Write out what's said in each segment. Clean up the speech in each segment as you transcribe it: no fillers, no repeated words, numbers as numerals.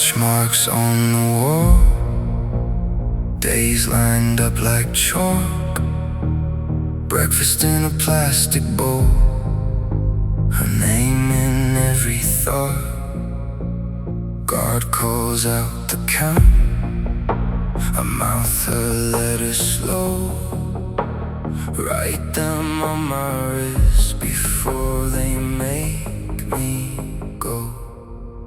scratch marks on the wall, days lined up like chalk, breakfast in a plastic bowl, her name in every thought. Guard calls out the count, I mouth her letters slow, write them on my wrist before they make me go.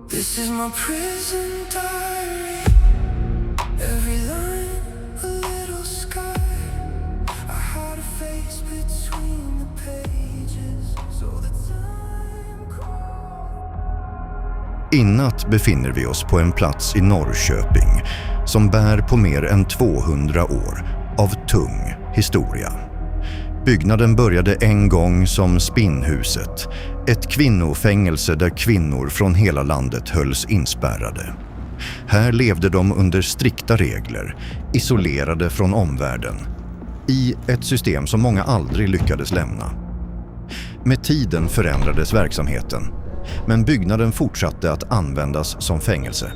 This is my prison diary, every line a little sky. I hide a face between the pages so the time crawls. I natt befinner vi oss på en plats i Norrköping som bär på mer än 200 år av tung historia. Byggnaden började en gång som Spinnhuset, ett kvinnofängelse där kvinnor från hela landet hölls inspärrade. Här levde de under strikta regler, isolerade från omvärlden, i ett system som många aldrig lyckades lämna. Med tiden förändrades verksamheten, men byggnaden fortsatte att användas som fängelse.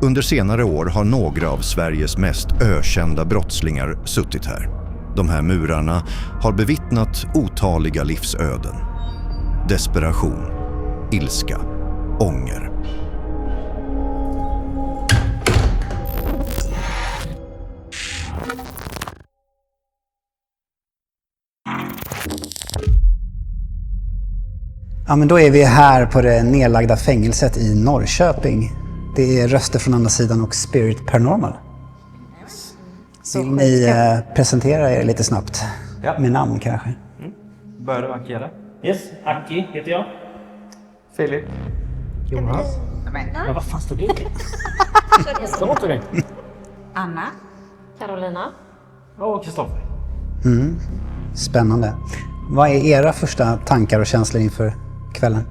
Under senare år har några av Sveriges mest ökända brottslingar suttit här. De här murarna har bevittnat otaliga livsöden. Desperation, ilska, ånger. Ja, men då är vi här på det nedlagda fängelset i Norrköping. Det är Röster från andra sidan och Spirit Paranormal. Vill ni presentera er lite snabbt? Ja. Med namn kanske? Börjar du markera? Yes, Aki heter jag. Filip. Jonas. Ja, vad fan står det? Står inte det? Anna. Carolina. Och Kristoffer. Spännande. Vad är era första tankar och känslor inför kvällen?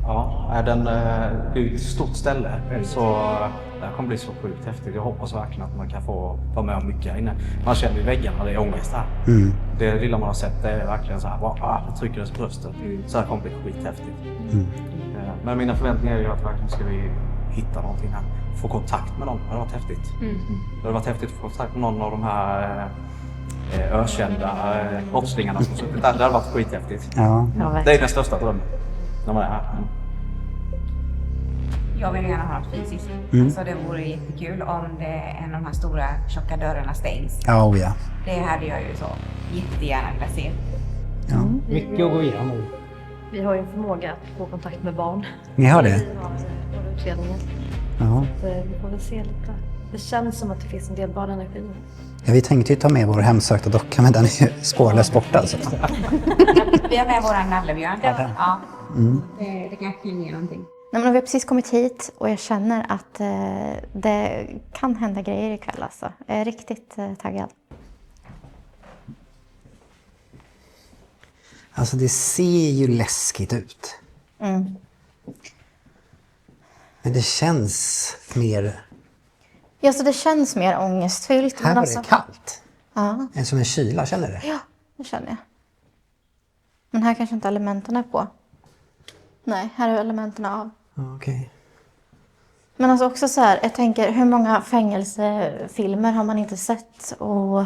Ja, det är ett stort ställe så det här kommer bli så sjukt häftigt. Jag hoppas verkligen att man kan få vara med om mycket inne. Man känner i väggarna, det är ångest här. Det lilla man har sett, det är verkligen så här, det trycker det i bröstet. Så här kommer det bli skithäftigt. Men mina förväntningar är ju att verkligen ska vi hitta någonting här. Få kontakt med någon, det hade varit häftigt. Det hade varit häftigt att få kontakt med någon av de här ökända brottslingarna som suttit där. Det hade varit skithäftigt. Ja. Det är den största drömmen när man är här. Jag vill gärna ha något fysiskt. Så det vore jättekul om en av de här stora tjocka dörrarna stängs. Ja, ja. Det hade jag ju så jättegärna velat se. Ja. Mycket att gå igenom. Vi har ju en förmåga att få kontakt med barn. Ni har det? Vi har våra utredningar. Ja. Så vi får väl se lite. Det känns som att det finns en del barnenergi. Ja, vi tänkte ju ta med vår hemsökta docka, men den är ju spårlöst borta. Alltså. Vi har med våran nallebjörn. Ja. Det kanske kan ge någonting. Nej, men vi har precis kommit hit och jag känner att det kan hända grejer ikväll. Alltså. Jag är riktigt taggad. Alltså det ser ju läskigt ut. Men det känns mer... Ja, så det känns mer ångestfyllt. Här var det kallt. Ja. Som en kyla, känner du det? Ja, det känner jag. Men här kanske inte elementen är på. Nej, här är elementen av. Okej. Men alltså också så här, jag tänker hur många fängelsefilmer har man inte sett och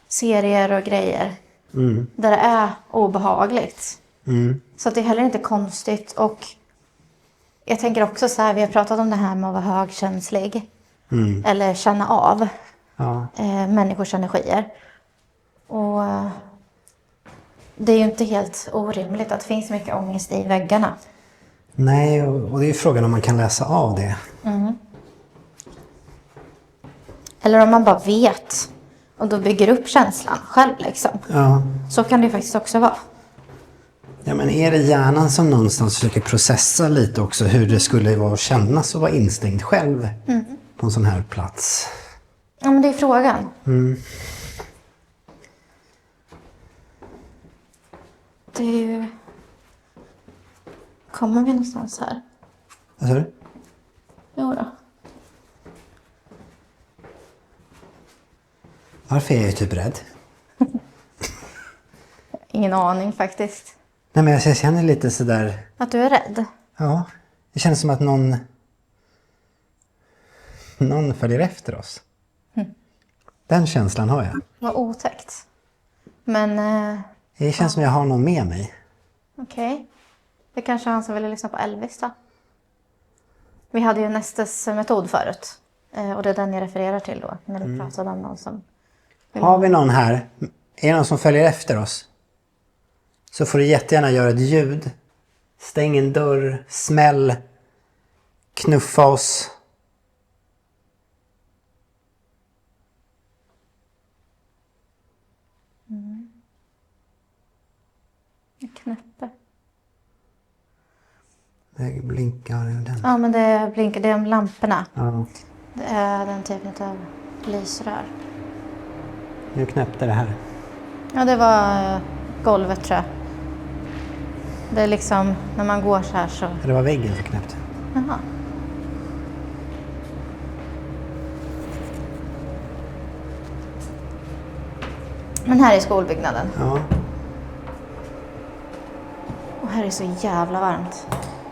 serier och grejer där det är obehagligt. Så att det är heller inte konstigt. Och jag tänker också så här, vi har pratat om det här med att vara högkänslig eller känna av människors energier. Och det är ju inte helt orimligt att det finns mycket ångest i väggarna. Nej, och det är ju frågan om man kan läsa av det. Eller om man bara vet och då bygger upp känslan själv liksom. Ja. Så kan det ju faktiskt också vara. Ja, men är det hjärnan som någonstans försöker processa lite också hur det skulle vara att kännas och vara instängd själv på en sån här plats? Ja, men det är frågan. Det är ju... Kommer vi någonstans här? Vad sa du? Jo då. Varför är jag typ rädd? Ingen aning faktiskt. Nej, men jag känner lite sådär... Att du är rädd? Ja, Det känns som att någon följer efter oss. Den känslan har jag. Vad otäckt. Men Det känns som jag har någon med mig. okej. Det kanske är han som ville lyssna på Elvis då. Vi hade ju Nestes metod förut. Och det är den jag refererar till då. När du pratade om någon som... Har vi någon här? Är det någon som följer efter oss? Så får du jättegärna göra ett ljud. Stäng en dörr, smäll, knuffa oss. Knäppe. Det blinkar den. Ja, men det blinkar. Det är om lamporna. Ja, Det är den typen av lysrör. nu knäppte det här. Ja, det var golvet tror jag. Det är liksom, när man går så här så... Det var väggen som knäppte. Jaha. Men här är skolbyggnaden. Ja. Och här är så jävla varmt.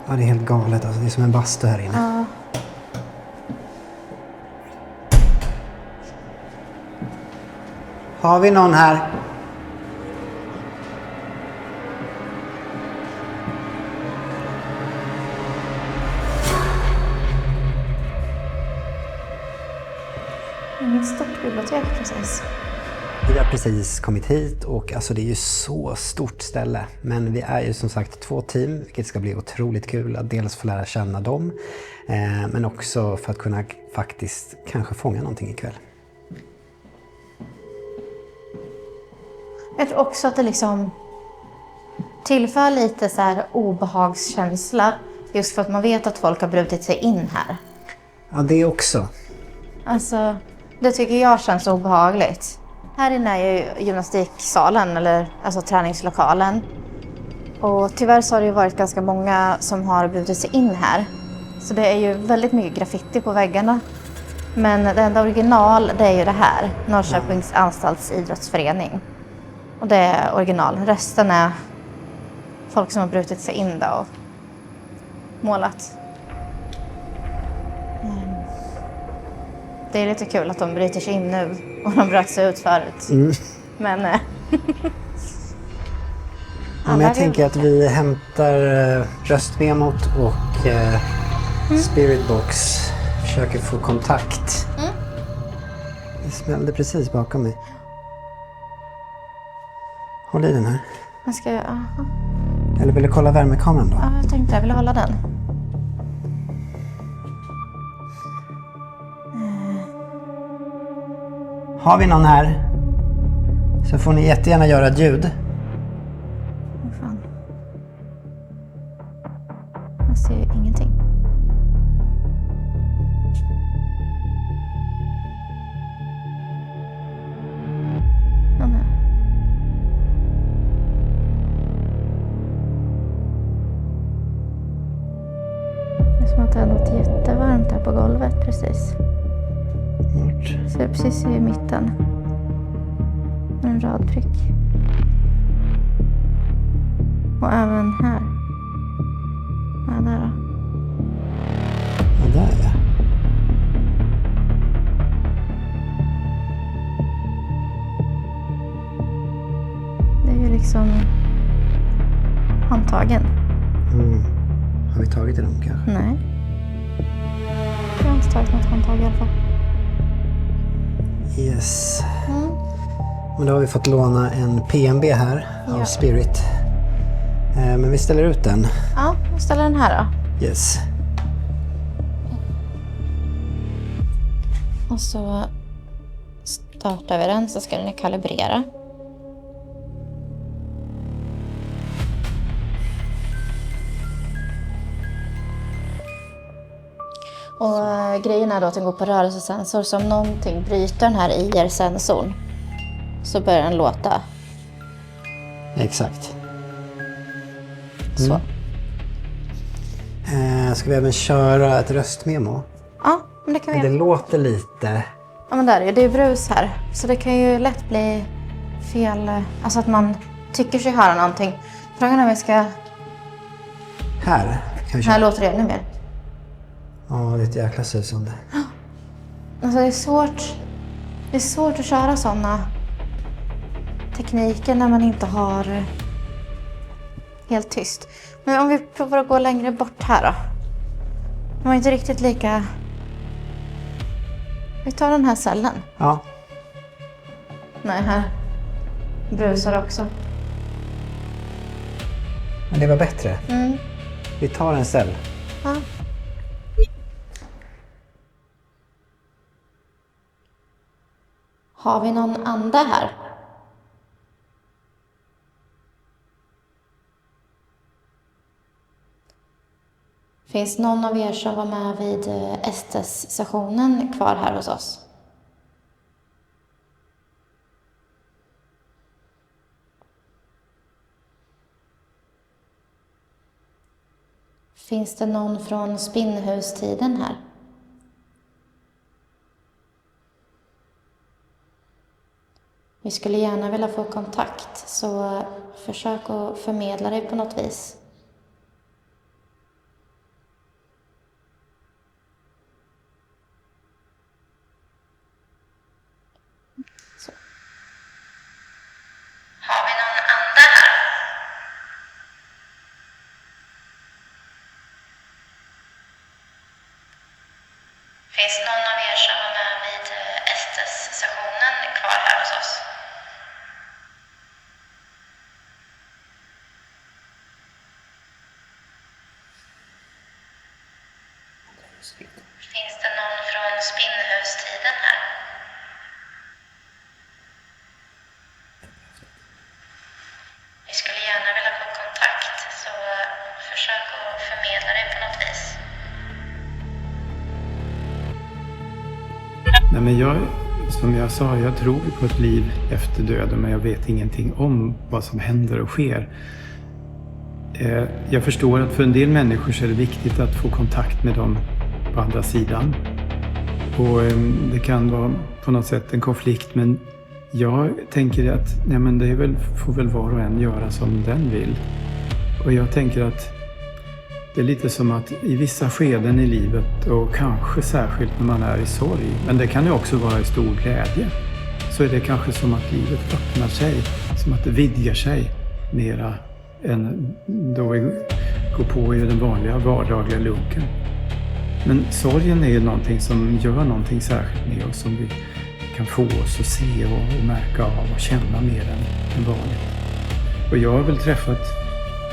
Ja, det är helt galet. Alltså, det är som en bastu här inne. Ja. Har vi någon här? Inget stort bibliotek precis. Vi har precis kommit hit och alltså det är ju så stort ställe. Men vi är ju som sagt 2 team, vilket ska bli otroligt kul att dels få lära känna dem. Men också för att kunna faktiskt kanske fånga någonting ikväll. Jag tror också att det liksom tillför lite så här obehagskänsla. Just för att man vet att folk har brutit sig in här. Ja, det också. Alltså, det tycker jag känns obehagligt. Här inne är ju gymnastiksalen, eller alltså träningslokalen. Och tyvärr så har det ju varit ganska många som har brutit sig in här. Så det är ju väldigt mycket graffiti på väggarna. Men det enda original, det är ju det här. Norrköpings anstaltsidrottsförening. Och det är original. Resten är folk som har brutit sig in då och målat. Det är lite kul att de bryter sig in nu och de bröt sig ut förut. Men... Ja, men jag tänker att vi hämtar röstmemot och Spiritbox. Försöker få kontakt. Det smällde precis bakom mig. Håll i den här. Man ska... Aha. Eller vill du kolla värmekameran då? Ja, jag tänkte jag ville hålla den. Har vi någon här så får ni jättegärna göra ett ljud. Vad fan. Jag ser ju ingenting. Ja, nej. Det är som att det är något jättevarmt här på golvet precis. Så det är precis i mitten. En röd prick. Och även här. Ja, där då. Ja, där ja. Det är ju liksom handtagen. Har vi tagit i dem kanske? Nej. Jag har inte tagit något handtag i alla fall. Yes. Men då har vi fått låna en PMB här av Spirit. Men vi ställer ut den. Ja, jag ställer den här då. Yes. Och så startar vi den så ska den kalibrera. Och grejen är då att den går på rörelsesensor, så om någonting bryter den här IR-sensorn så börjar den låta. Exakt. Så. Ska vi även köra ett röstmemo? Ja, men det kan vi Det göra. låter lite... Ja, men där är det är brus här. Så det kan ju lätt bli fel. Alltså att man tycker sig höra någonting. Frågan är om vi ska... Här kan vi köra. Här låter det ännu mer. Ja, det är ett jäkla susande. Alltså det är svårt att köra sådana tekniker när man inte har helt tyst. Men om vi provar att gå längre bort här då. Det var inte riktigt lika... Vi tar den här cellen. Ja. Nej, här brusar också. Men det var bättre. Mm. Vi tar en cell. Ja. Har vi någon ande här? Finns någon av er som var med vid Estes-sessionen kvar här hos oss? Finns det någon från Spinnhustiden här? Vi skulle gärna vilja få kontakt, så försök att förmedla dig på något vis. Så. Har vi någon ande här? Finns någon av er som var med vid Estes-sessionen kvar här hos oss? Finns det någon från Spinnhustiden här? Vi skulle gärna vilja få kontakt, så försök att förmedla dig på något vis. Nej, men som jag sa, jag tror på ett liv efter döden, men jag vet ingenting om vad som händer och sker. Jag förstår att för en del människor så är det viktigt att få kontakt med dem på andra sidan. Och det kan vara på något sätt en konflikt, men jag tänker att nej, men det får väl var och en göra som den vill. Och jag tänker att det är lite som att i vissa skeden i livet, och kanske särskilt när man är i sorg, men det kan ju också vara i stor glädje, så är det kanske som att livet öppnar sig, som att det vidgar sig mera än då vi går på i den vanliga vardagliga lunken. Men sorgen är ju någonting som gör någonting särskilt med oss, som vi kan få oss att se och märka av och känna mer än vanligt. Och jag har väl träffat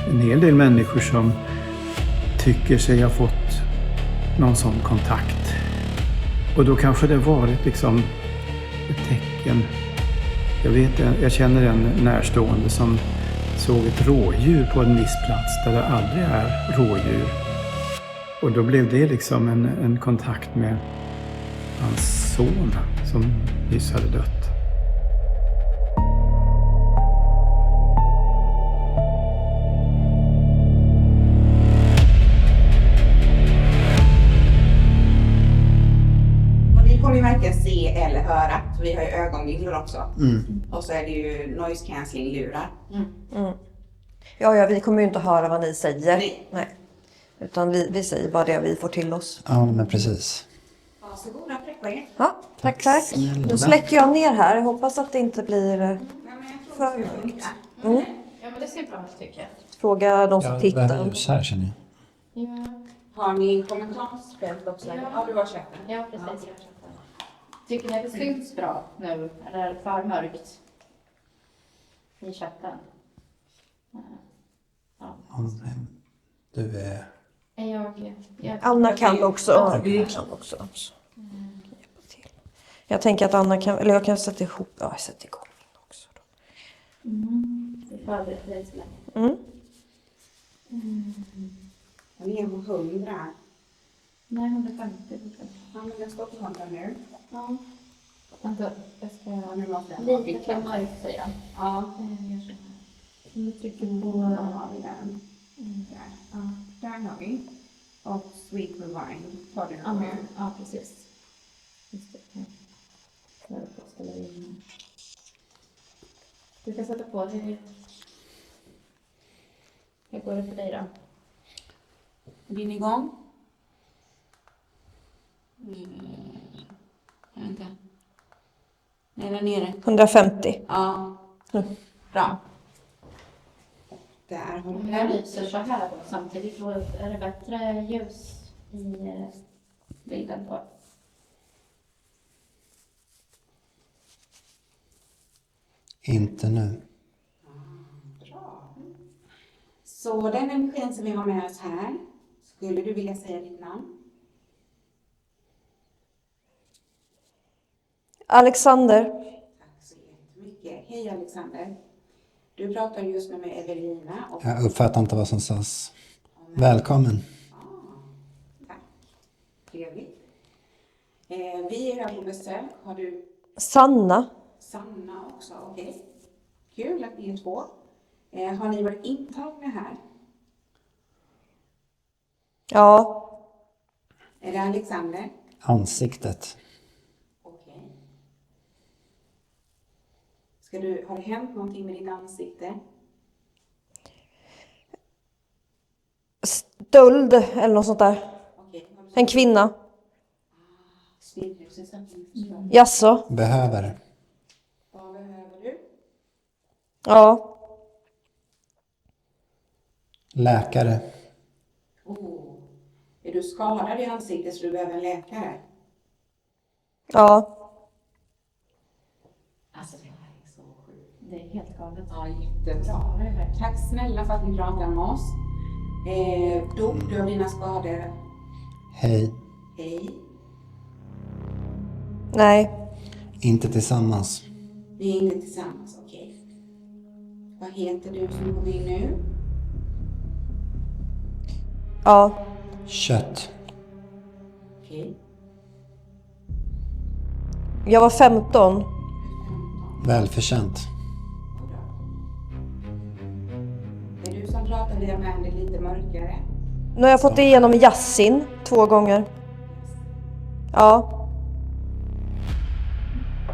en hel del människor som tycker sig ha fått någon sån kontakt. Och då kanske det varit liksom ett tecken. Jag känner en närstående som såg ett rådjur på en viss plats där det aldrig är rådjur. Och då blev det liksom en kontakt med hans son som nyss hade dött. Och ni kommer ju varken se eller höra. Vi har ju ögonvillor också. Och så är det ju noise cancelling-lurar. Ja, vi kommer ju inte höra vad ni säger. Nej. Utan vi säger bara det vi får till oss. Ja, men precis. Varsågoda, preppa er. Ja, tack. Då släcker jag ner här. Jag hoppas att det inte blir för mörkt. Ja, men det ser bra ut tycker jag. Fråga de som tittar. ljus här känner jag. Ja, Har ni kommentarsfält också? Ja, du har chatten. ja precis. Tycker ni det syns bra nu? Eller är det för mörkt i chatten? Du är... Anna kan också. Jag tänker att Anna kan, eller jag kan sätta ihop, jag sätter igång min också då. Det förbereder dig så länge. Ni är på 100. Nej, 150. Ja, men jag står på 100 nu. Ja. Vänta, jag ska Ja, nu måste jag lite för mörkt säger jag. Ja. Nu trycker på... Då har vi den. Där. Ja, där har vi. Och Sweet Rewind tar du nu. Ja, precis. Just det. Jag ställer in. Du kan sätta på dig. Hur går det för dig då? Är din igång? Vänta. Nej, där nere. 150. Ja. Bra. Där har du Jag den. lyser så här då, samtidigt då är det bättre ljus i bilden då. Inte nu. Bra. Så den energin som vi har med oss här, skulle du vilja säga ditt namn? Alexander. Tack så jättemycket. Hej Alexander. Du pratar just nu med Evelina. Och... Jag uppfattar inte vad som sades. Välkommen. Tack. Trevligt. Vi är här på besök. Har du Sanna. Sanna också? Okej. Kul att ni är två. Har ni varit intagna här? Ja. Är det Alexander? Ansiktet. Okej. Har det hänt någonting med ditt ansikte? Stöld eller något sånt där. Okej. En kvinna. Snillhuset. Jaså? Behöver. Vad behöver du? Ja. Läkare. Är du skadad i ansiktet så du behöver en läkare? Ja. Alltså det här är så sjukt. Det är helt galet. Ja, jättebra. Tack snälla för att ni pratar med oss. Dog du av dina skador? Hej. Hej. Nej. Inte tillsammans. Vi är inte tillsammans, okej. Vad heter du som kommer in nu? Ja. Kött. Okej. Jag var 15. Välförtjänt. Det är du som pratar via Mandy lite mörkare. Nu har jag fått igenom Yasin 2 gånger. Ja.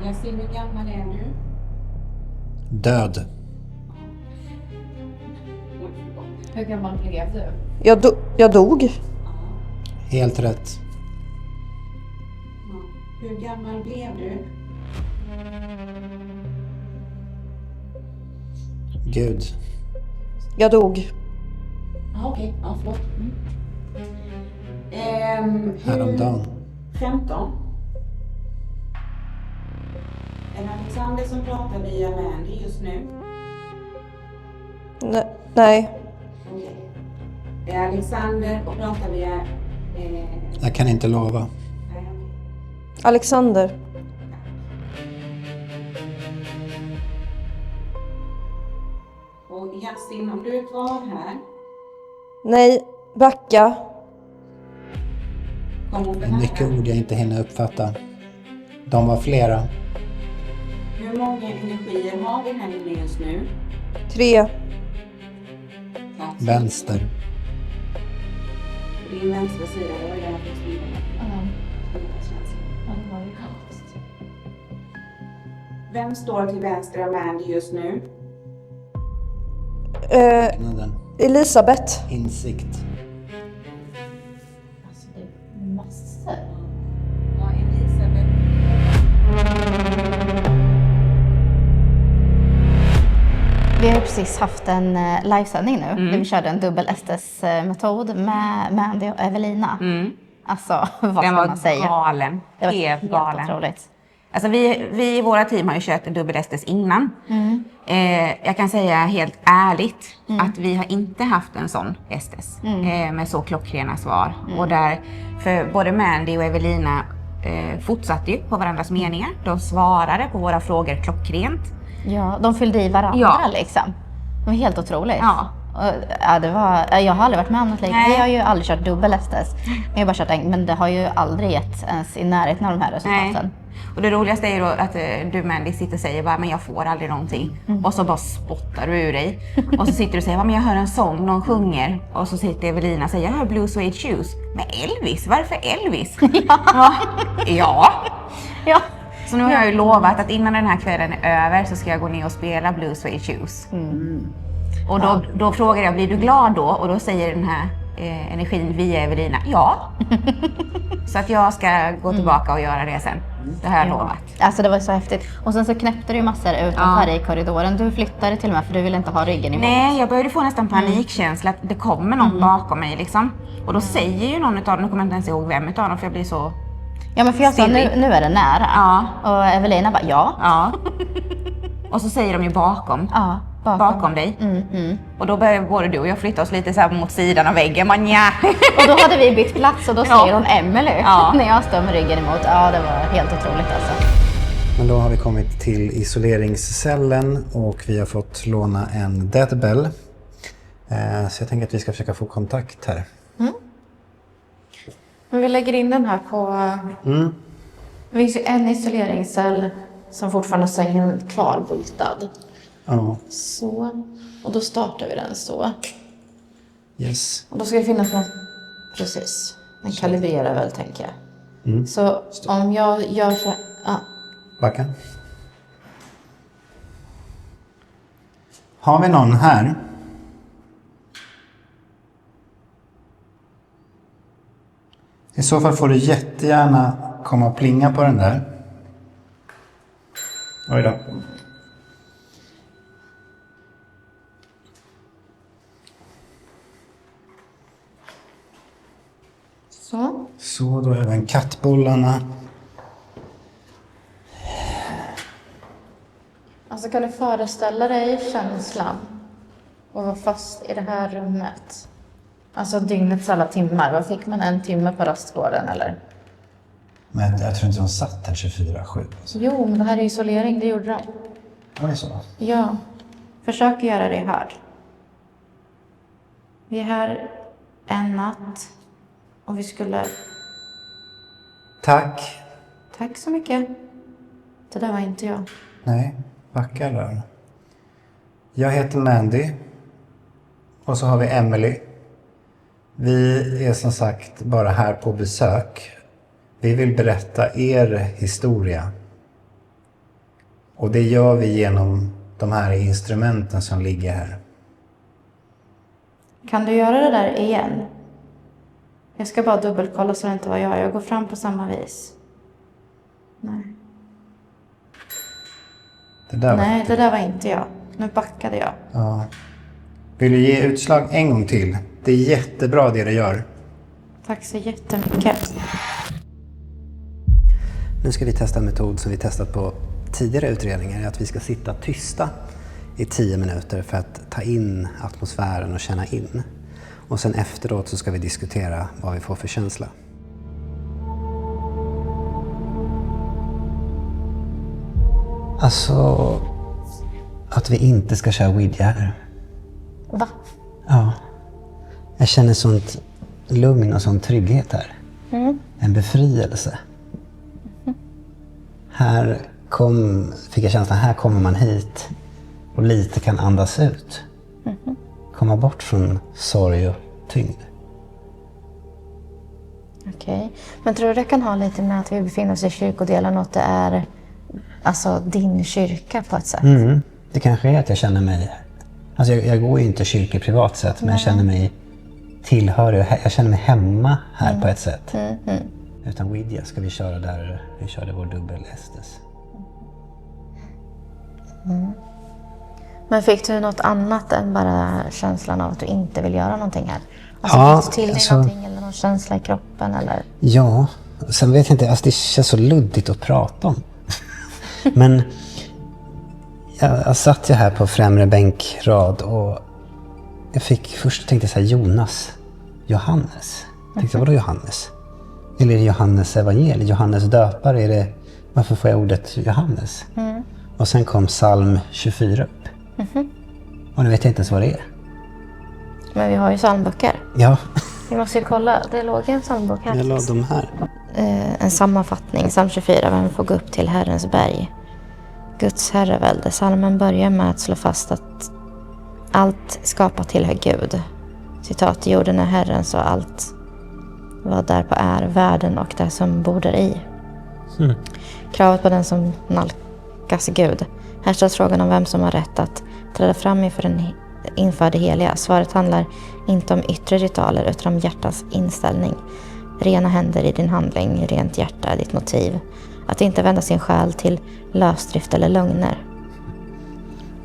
Jag ser hur gammal är du? Död. Hur gammal blev du? Jag dog. Helt rätt. Ja. Hur gammal blev du? Gud. Jag dog. Okej. Ja, förlåt. Häromdagen. 15. Är det Alexander som pratar via Mandy just nu? Nej. Okej. Det är Alexander och pratar via... Jag kan inte lova. nej, okej. Alexander. Och Yasin, om du är kvar här, Nej. Backa. kommer hon Det är mycket behöva... ord jag inte hinner uppfatta. De var flera. Hur många energier har vi här inne just nu? 3. Tack. Vänster. På din vänstra sida, det var jag som stod där. Ja, det var ju hemskt. Vem står till vänster av Mandy just nu? Byggnaden. Elisabeth. Insikt. Alltså det är massor. Ja, Elisabeth. Vi har ju precis haft en livesändning nu där vi körde en dubbel STS-metod med Mandy och Evelina. Alltså, vad ska man säga? Galen. Det var Helt galen. otroligt. Alltså vi i våra team har ju kört en dubbel STS innan. Jag kan säga helt ärligt att vi har inte haft en sån STS med så klockrena svar. Och där, för både Mandy och Evelina fortsatte ju på varandras meningar. De svarade på våra frågor klockrent. Ja, de fyllde i varandra liksom. Det var helt otroligt. Ja. Och, ja, det var, jag har aldrig varit med om något liknande. Vi har ju aldrig kört dubbel STS. Jag har bara kört en, men det har ju aldrig gett ens i närheten av de här resultaten. Nej. Och det roligaste är ju då att du Mandy sitter och säger bara, men jag får aldrig någonting. Och så bara spottar du ur dig. Och så sitter du och säger, men jag hör en sång, någon sjunger. Och så sitter Evelina och säger, jag hör Blue Suede Shoes. Men Elvis, varför Elvis? Ja. Ja. Så nu har jag ju lovat att innan den här kvällen är över så ska jag gå ner och spela Blue Suede Shoes. Och då frågar jag, blir du glad då? Och då säger den här energin via Evelina? Ja. Så att jag ska gå tillbaka och göra det sen. Det har jag lovat. Alltså det var så häftigt. Och sen så knäppte du ju massor utanför i korridoren. Du flyttade till och med för du ville inte ha ryggen emot. Nej, jag började få nästan panikkänsla att det kommer någon bakom mig liksom. Och då säger ju någon utav dem, nu kommer jag inte ens ihåg vem utav dem för jag blir så... Ja men för jag sa nu är det nära. Ja. Och Evelina bara ja. Och så säger de ju bakom. Ja, bakom dig. Och då började både du och jag flytta oss lite så här mot sidan av väggen. Man, ja. Och då hade vi bytt plats och då säger hon Emily när jag står med ryggen emot. Ja, det var helt otroligt alltså. Men då har vi kommit till isoleringscellen och vi har fått låna en deadbell. Så jag tänker att vi ska försöka få kontakt här. Men vi lägger in den här på... Det finns ju en isoleringscell som fortfarande har sängen kvalbultad. Ja. Så. Och då startar vi den så. Yes. Och då ska det finnas någon... Precis. Den kalibrerar väl, tänker jag. Så om jag gör så... Ja. Backa. Har vi någon här? I så fall får du jättegärna komma och plinga på den där. Oj då. Så, då även kattbollarna. Alltså kan du föreställa dig känslan och vara fast i det här rummet? Alltså dygnets alla timmar. Vad fick man 1 timme på rastgården eller? Men jag tror inte de satt här 24/7. Alltså. Jo, men det här är isolering, det gjorde de. Ja, det är så. Ja, försök göra det här. Vi är här en natt och vi skulle... Tack. Tack så mycket. Det där var inte jag. Nej, backa där. Jag heter Mandy. Och så har vi Emily. Vi är som sagt bara här på besök. Vi vill berätta er historia. Och det gör vi genom de här instrumenten som ligger här. Kan du göra det där igen? Jag ska bara dubbelkolla så det inte var jag. Jag går fram på samma vis. Nej. Nej, det där var inte jag. Nu backade jag. Ja. Vill du ge utslag en gång till? Det är jättebra det du gör. Tack så jättemycket. Nu ska vi testa en metod som vi testat på tidigare utredningar. Att vi ska sitta tysta i 10 minuter för att ta in atmosfären och känna in. Och sen efteråt så ska vi diskutera vad vi får för känsla. Alltså, att vi inte ska köra Ouija här. Va? Ja. Jag känner sånt lugn och sån trygghet här. En befrielse. Här fick jag känslan, här kommer man hit och lite kan andas ut. Komma bort från sorg och tyngd. Okej. Men tror du det kan ha lite med att vi befinner oss i kyrkodelen och att det är alltså din kyrka på ett sätt? Det kanske är att jag känner mig... Alltså jag går ju inte kyrka privat sätt, men jag känner mig tillhörig. Jag känner mig hemma här på ett sätt. Utan Ouija ska vi köra där vi körde vår dubbel Estes. Men fick du något annat än bara känslan av att du inte vill göra någonting här? Alltså Ja, fick du till dig alltså- någonting eller någon känsla i kroppen eller? Ja, sen vet jag inte, alltså det känns så luddigt att prata om. Men jag satt ju här på främre bänkrad och först tänkte jag så här, Johannes. Jag tänkte, vadå Johannes? Eller är det Johannes evangeliet? Johannes döpare? Varför får jag ordet Johannes? Och sen kom psalm 24 upp. Och nu vet jag inte ens vad det är. Men vi har ju psalmböcker. Ja, Vi måste ju kolla, det låg en psalmbok här. jag la dem här. En sammanfattning, psalm 24, vem får gå upp till Herrens berg? Guds herravälde. Psalmen börjar med att slå fast att allt skapat tillhör Gud. Citat, jorden är Herrens och allt vad därpå är, världen och det som bor där i. Kravet på den som nalkas Gud. Här ställs frågan om vem som har rätt att träda fram inför den inför det heliga. Svaret handlar inte om yttre ritualer utan om hjärtats inställning. Rena händer i din handling, rent hjärta är ditt motiv. Att inte vända sin själ till lösdrift eller lögner.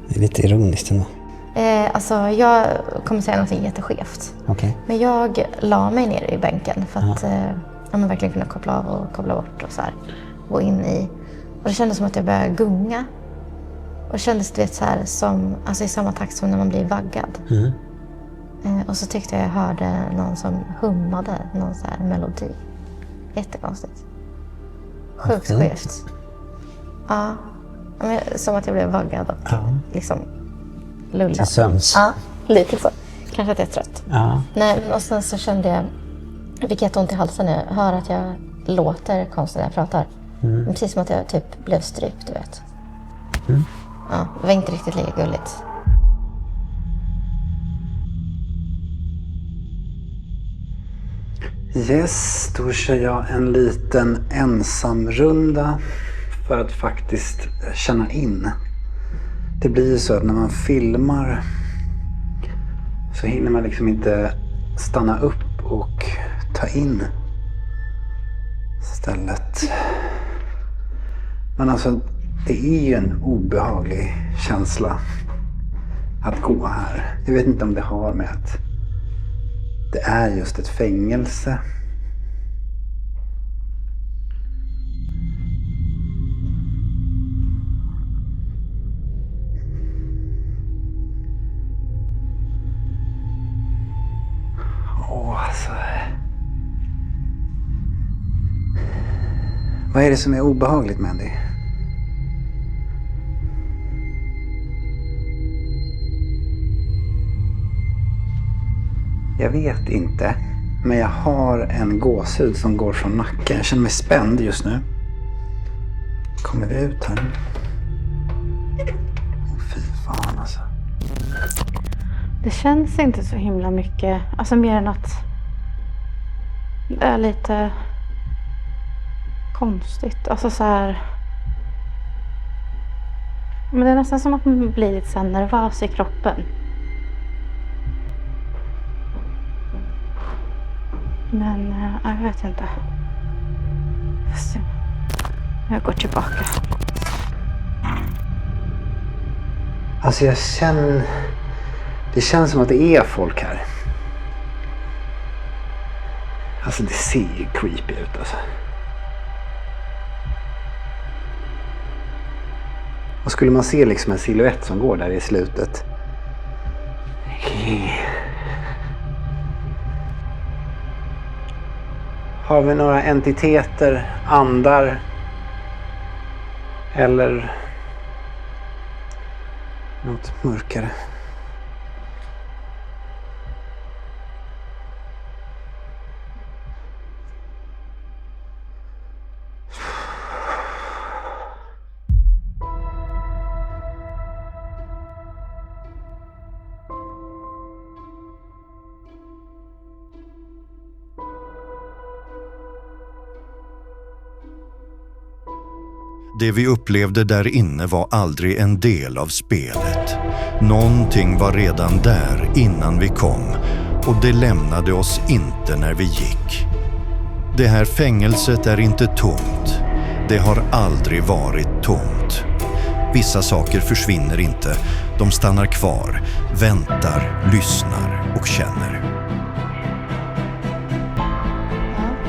Det är lite ironiskt ändå. Alltså jag kommer säga något jätteskevt. Okay. Men jag la mig ner i bänken för att verkligen kunna koppla av och koppla bort och så här. Gå in i. Och det kändes som att jag började gunga. Och det kändes så här, som, alltså i samma takt som när man blir vaggad. Och så tyckte jag hörde någon som hummade någon så här melodi. Jättekonstigt. Sjukt skevt. Ja. Men, som att jag blev vaggad och liksom lullad. Till sömns. Ja, lite så. Kanske att jag är trött. Ja. Nej, och sen så kände jag, vilket jätteont i halsen nu, hör att jag låter konstigt när jag pratar. Precis som att jag typ blev strypt, du vet. Ja, det var inte riktigt lika gulligt. Yes, då kör jag en liten ensamrunda för att faktiskt känna in. Det blir ju så att när man filmar så hinner man liksom inte stanna upp och ta in stället. Men alltså, det är ju en obehaglig känsla att gå här. Jag vet inte om det har med att det är just ett fängelse. Alltså. Vad är det som är obehagligt, Mandy? Jag vet inte, men jag har en gåshud som går från nacken. Jag känner mig spänd just nu. Kommer vi ut här? Fy fan alltså. Det känns inte så himla mycket, alltså mer än att det är lite konstigt. Alltså så här. Men det är nästan som att man blir lite så här nervös i kroppen. Men jag vet inte. Jag går tillbaka. Alltså jag känner... Det känns som att det är folk här. Alltså det ser ju creepy ut alltså. Och skulle man se liksom en silhuett som går där i slutet. Har vi några entiteter, andar eller något mörkare? Det vi upplevde där inne var aldrig en del av spelet. Någonting var redan där innan vi kom och det lämnade oss inte när vi gick. Det här fängelset är inte tomt. Det har aldrig varit tomt. Vissa saker försvinner inte. De stannar kvar, väntar, lyssnar och känner.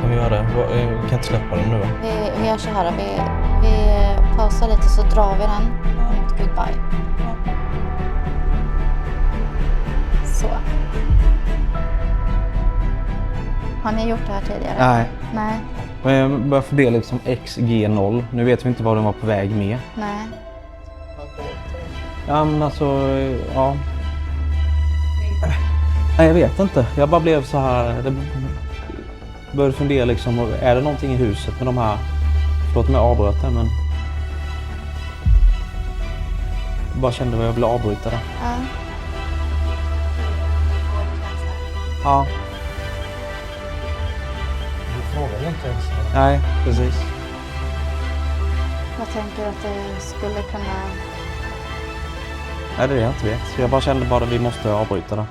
Kan vi göra det? Vi kan inte släppa den nu va? Vi gör så här, vi pausar lite så drar vi den mot goodbye. Så. Har ni gjort det här tidigare? Nej. Nej. Men jag börjar fördela liksom XG0. Nu vet vi inte vad den var på väg med. Nej. Ja men alltså, ja. Nej jag vet inte. Jag bara blev så här. Det började fundera liksom, är det någonting i huset med de här. Förlåt mig avbröt det men. Jag bara kände vad jag ville avbryta det. Ja. Ja. Du frågar inte ens. Nej, precis. Jag tänker att det skulle kunna Nej, det är det jag inte vet. Jag bara kände bara att vi måste avbryta det.